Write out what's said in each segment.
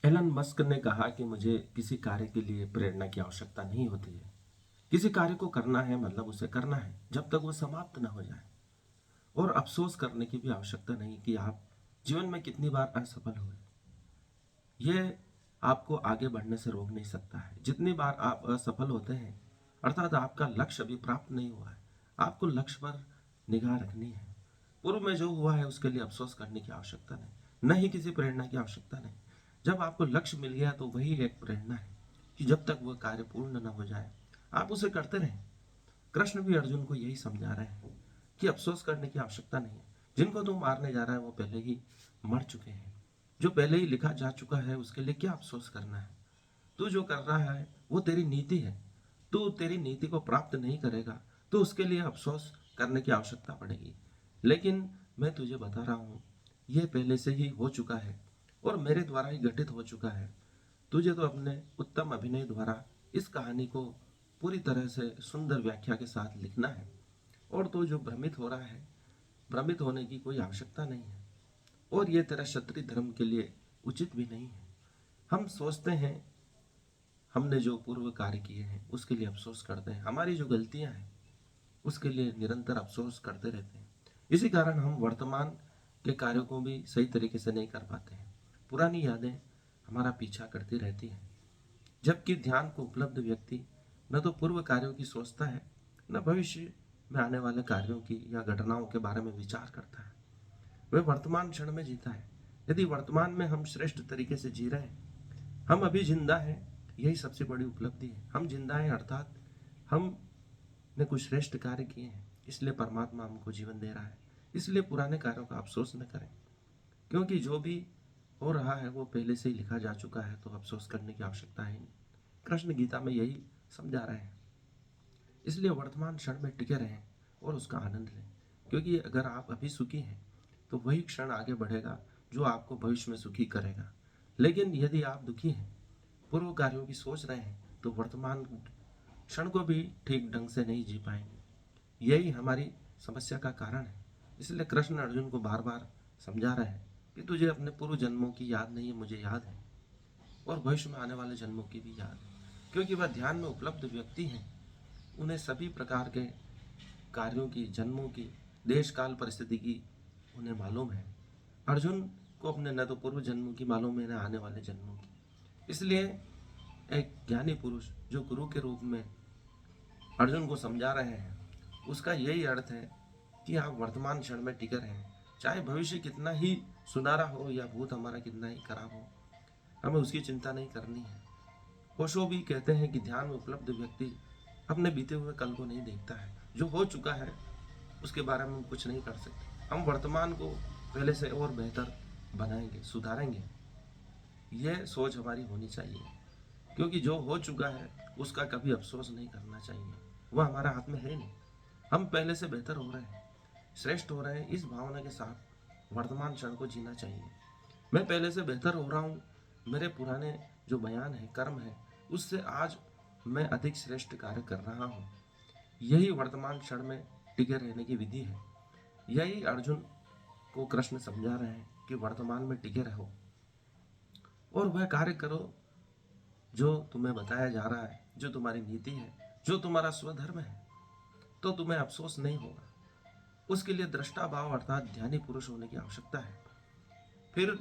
Elon Musk ने कहा कि मुझे किसी कार्य के लिए प्रेरणा की आवश्यकता नहीं होती है। किसी कार्य को करना है मतलब उसे करना है जब तक वो समाप्त ना हो जाए। और अफसोस करने की भी आवश्यकता नहीं कि आप जीवन में कितनी बार असफल हुए। ये आपको आगे बढ़ने से रोक नहीं सकता है। जितनी बार आप असफल होते हैं अर्थात आपका लक्ष्य अभी प्राप्त नहीं हुआ है, आपको लक्ष्य पर निगाह रखनी है। पूर्व में जो हुआ है उसके लिए अफसोस करने की आवश्यकता नहीं, न ही किसी प्रेरणा की आवश्यकता नहीं। जब आपको लक्ष्य मिल गया तो वही एक प्रेरणा है कि जब तक वह कार्य पूर्ण न हो जाए आप उसे करते रहें। कृष्ण भी अर्जुन को यही समझा रहे हैं कि अफसोस करने की आवश्यकता नहीं है। जिनको तुम मारने जा रहा है वो पहले ही मर चुके हैं। जो पहले ही लिखा जा चुका है उसके लिए क्या अफसोस करना है। तू जो कर रहा है वो तेरी नीति है। तू तेरी नीति को प्राप्त नहीं करेगा तो उसके लिए अफसोस करने की आवश्यकता पड़ेगी। लेकिन मैं तुझे बता रहा हूँ ये पहले से ही हो चुका है और मेरे द्वारा ही घटित हो चुका है। तुझे तो अपने उत्तम अभिनय द्वारा इस कहानी को पूरी तरह से सुंदर व्याख्या के साथ लिखना है। और तो जो भ्रमित हो रहा है, भ्रमित होने की कोई आवश्यकता नहीं है। और ये तेरा क्षत्रिय धर्म के लिए उचित भी नहीं है। हम सोचते हैं हमने जो पूर्व कार्य किए हैं उसके लिए अफसोस करते हैं, हमारी जो गलतियां हैं उसके लिए निरंतर अफसोस करते रहते हैं। इसी कारण हम वर्तमान के कार्यों को भी सही तरीके से नहीं कर पाते हैं। पुरानी यादें हमारा पीछा करती रहती हैं। जबकि ध्यान को उपलब्ध व्यक्ति न तो पूर्व कार्यों की सोचता है, न भविष्य में आने वाले कार्यों की या घटनाओं के बारे में विचार करता है। वह वर्तमान क्षण में जीता है। यदि वर्तमान में हम श्रेष्ठ तरीके से जी रहे हैं, हम अभी जिंदा हैं, यही सबसे बड़ी उपलब्धि है। हम जिंदा हैं अर्थात हमने कुछ श्रेष्ठ कार्य किए हैं, इसलिए परमात्मा हमको जीवन दे रहा है। इसलिए पुराने कार्यों का अफसोस न करें, क्योंकि जो भी हो रहा है वो पहले से ही लिखा जा चुका है, तो अफसोस करने की आवश्यकता है नहीं। कृष्ण गीता में यही समझा रहे हैं। इसलिए वर्तमान क्षण में टिके रहें और उसका आनंद लें, क्योंकि अगर आप अभी सुखी हैं तो वही क्षण आगे बढ़ेगा जो आपको भविष्य में सुखी करेगा। लेकिन यदि आप दुखी हैं, पूर्व कार्यों की सोच रहे हैं, तो वर्तमान क्षण को भी ठीक ढंग से नहीं जी पाएंगे। यही हमारी समस्या का कारण है। इसलिए कृष्ण अर्जुन को बार बार समझा रहे हैं कि तुझे अपने पूर्व जन्मों की याद नहीं है, मुझे याद है। और भविष्य में आने वाले जन्मों की भी याद है, क्योंकि वह ध्यान में उपलब्ध व्यक्ति हैं। उन्हें सभी प्रकार के कार्यों की, जन्मों की, देश काल परिस्थिति की उन्हें मालूम है। अर्जुन को अपने न तो पूर्व जन्मों की मालूम है न आने वाले जन्मों की। इसलिए एक ज्ञानी पुरुष जो गुरु के रूप में अर्जुन को समझा रहे हैं उसका यही अर्थ है कि आप वर्तमान क्षण में टिके रहें। चाहे भविष्य कितना ही सुनहरा हो या भूत हमारा कितना ही खराब हो, हमें उसकी चिंता नहीं करनी है। ओशो भी कहते हैं कि ध्यान में उपलब्ध व्यक्ति अपने बीते हुए कल को नहीं देखता है। जो हो चुका है उसके बारे में हम कुछ नहीं कर सकते। हम वर्तमान को पहले से और बेहतर बनाएंगे, सुधारेंगे। यह सोच हमारी होनी चाहिए, क्योंकि जो हो चुका है उसका कभी अफसोस नहीं करना चाहिए। वह हमारा हाथ में है नहीं। हम पहले से बेहतर हो रहे हैं, श्रेष्ठ हो रहे हैं, इस भावना के साथ वर्तमान क्षण को जीना चाहिए। मैं पहले से बेहतर हो रहा हूँ, मेरे पुराने जो बयान है, कर्म है, उससे आज मैं अधिक श्रेष्ठ कार्य कर रहा हूँ। यही वर्तमान क्षण में टिके रहने की विधि है। यही अर्जुन को कृष्ण समझा रहे हैं कि वर्तमान में टिके रहो और वह कार्य करो जो तुम्हें बताया जा रहा है, जो तुम्हारी नीति है, जो तुम्हारा स्वधर्म है, तो तुम्हें अफसोस नहीं होगा। उसके लिए दृष्टा भाव अर्थात ध्यानी पुरुष होने की आवश्यकता है। फिर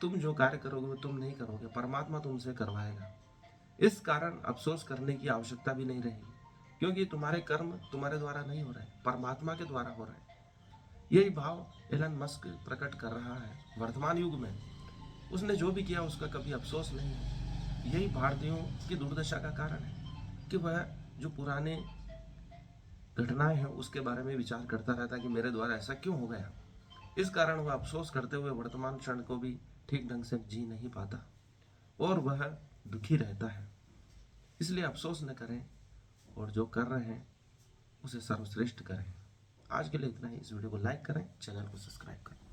तुम जो कार्य करोगे वो तुम नहीं करोगे, परमात्मा तुमसे करवाएगा। इस कारण अफसोस करने की आवश्यकता भी नहीं रहेगी, क्योंकि तुम्हारे कर्म तुम्हारे द्वारा नहीं हो रहे, परमात्मा के द्वारा हो रहे। यही भाव एलन मस्क प्रकट कर रहा है वर्तमान युग में। उसने जो भी किया उसका कभी अफसोस नहीं है। यही भारतीयों की दुर्दशा का कारण है कि वह जो पुराने घटनाएं हैं उसके बारे में विचार करता रहता है कि मेरे द्वारा ऐसा क्यों हो गया। इस कारण वह अफसोस करते हुए वर्तमान क्षण को भी ठीक ढंग से जी नहीं पाता और वह दुखी रहता है। इसलिए अफसोस न करें और जो कर रहे हैं उसे सर्वश्रेष्ठ करें। आज के लिए इतना ही। इस वीडियो को लाइक करें, चैनल को सब्सक्राइब करें।